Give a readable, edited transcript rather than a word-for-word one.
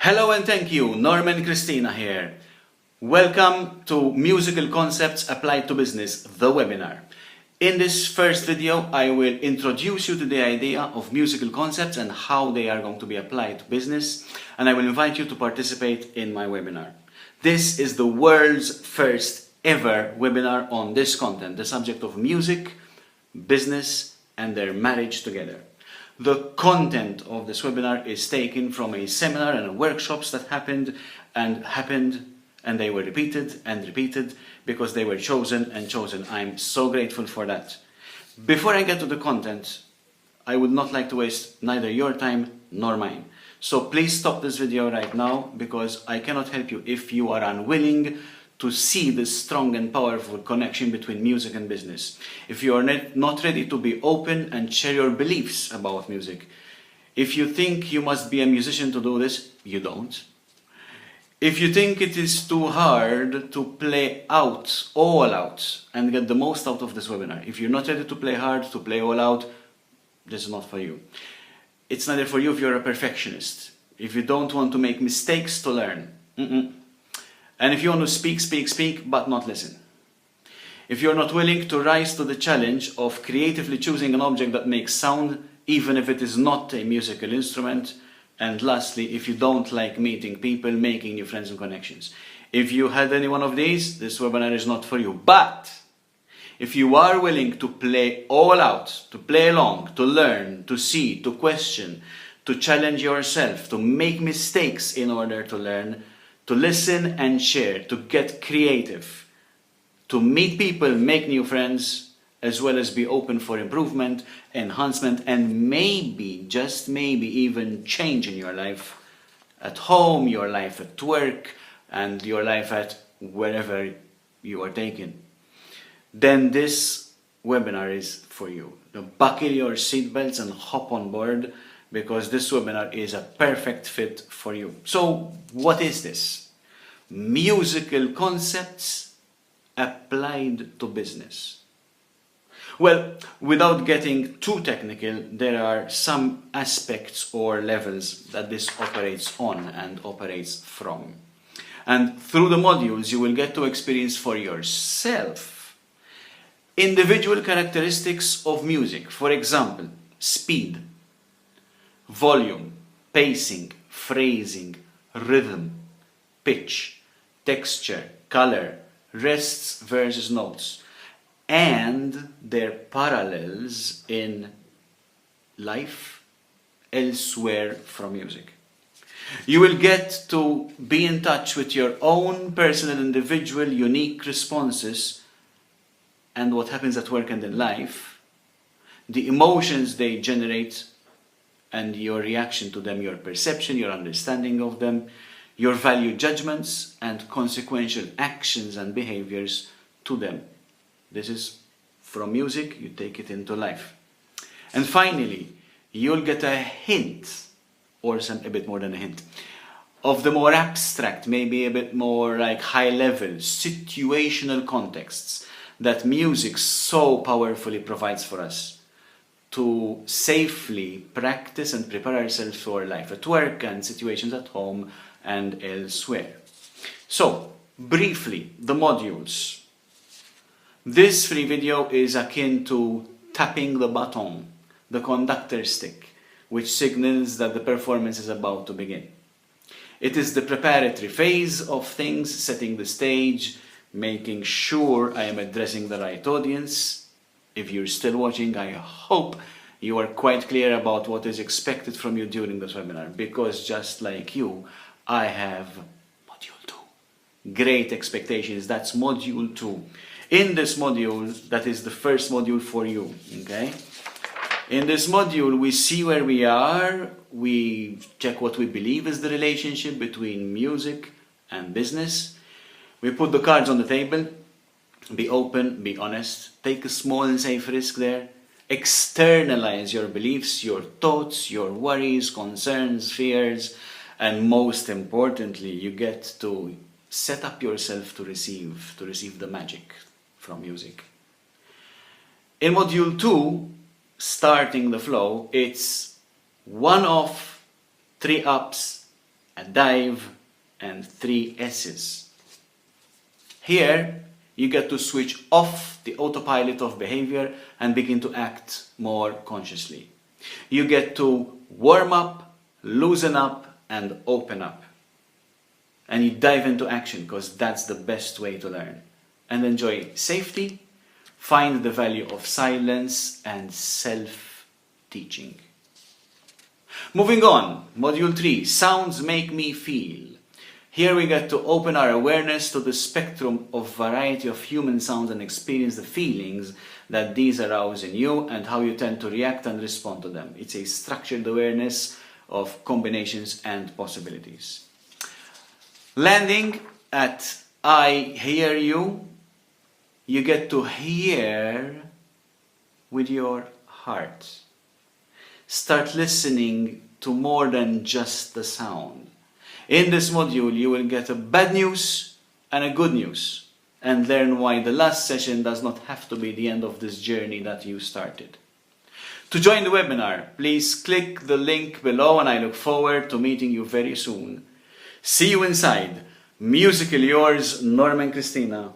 Hello and thank you, Norman Christina here. Welcome to Musical Concepts Applied to Business, the webinar. In this first video, I will introduce you to the idea of musical concepts and how they are going to be applied to business, and I will invite you to participate in my webinar. This is the world's first ever webinar on this content, the subject of music, business, and their marriage together. The content of this webinar is taken from a seminar and workshops that happened and they were repeated and repeated because they were chosen and chosen. I'm so grateful for that. Before I get to the content, I would not like to waste neither your time nor mine. So please stop this video right now because I cannot help you if you are unwilling to see this strong and powerful connection between music and business. If you are not ready to be open and share your beliefs about music. If you think you must be a musician to do this, you don't. If you think it is too hard to play all out, and get the most out of this webinar, if you're not ready to play hard, to play all out, this is not for you. It's neither for you if you're a perfectionist, if you don't want to make mistakes to learn. And if you want to speak, but not listen. If you're not willing to rise to the challenge of creatively choosing an object that makes sound, even if it is not a musical instrument. And lastly, if you don't like meeting people, making new friends and connections. If you had any one of these, this webinar is not for you. But if you are willing to play all out, to play along, to learn, to see, to question, to challenge yourself, to make mistakes in order to learn, to listen and share, to get creative, to meet people, make new friends, as well as be open for improvement, enhancement, and maybe, just maybe, even change in your life at home, your life at work, and your life at wherever you are taken, then this webinar is for you. Now, buckle your seatbelts and hop on board, because this webinar is a perfect fit for you. So, what is this? Musical concepts applied to business. Well, without getting too technical, there are some aspects or levels that this operates on and operates from. And through the modules, you will get to experience for yourself individual characteristics of music. For example, speed, volume, pacing, phrasing, rhythm, pitch, texture, color, rests versus notes, and their parallels in life elsewhere from music. You will get to be in touch with your own personal, individual, unique responses and what happens at work and in life, the emotions they generate and your reaction to them, your perception, your understanding of them, your value judgments and consequential actions and behaviors to them. This is from music, you take it into life. And finally, you'll get a hint, or a bit more than a hint, of the more abstract, maybe a bit more like high-level, situational contexts that music so powerfully provides for us to safely practice and prepare ourselves for life at work and situations at home and elsewhere. So, briefly, the modules. This free video is akin to tapping the baton, the conductor stick, which signals that the performance is about to begin. It is the preparatory phase of things, setting the stage, making sure I am addressing the right audience. If you're still watching, I hope you are quite clear about what is expected from you during this webinar, because just like you, I have module 2. Great expectations, that's module 2. In this module, that is the first module for you, okay? In this module, we see where we are, we check what we believe is the relationship between music and business. We put the cards on the table, be open, be honest, take a small and safe risk there, externalize your beliefs, your thoughts, your worries, concerns, fears, and most importantly, you get to set up yourself to receive the magic from music. In module 2, starting the flow, it's one of 3 ups a dive, and 3 S's. Here, you get to switch off the autopilot of behavior and begin to act more consciously. You get to warm up, loosen up, and open up. And you dive into action because that's the best way to learn. And enjoy safety, find the value of silence, and self-teaching. Moving on, Module 3, Sounds Make Me Feel. Here we get to open our awareness to the spectrum of variety of human sounds and experience the feelings that these arouse in you and how you tend to react and respond to them. It's a structured awareness of combinations and possibilities. Landing at I hear you, you get to hear with your heart. Start listening to more than just the sound. In this module, you will get a bad news and a good news and learn why the last session does not have to be the end of this journey that you started. To join the webinar, please click the link below and I look forward to meeting you very soon. See you inside. Musically yours, Norman Christina.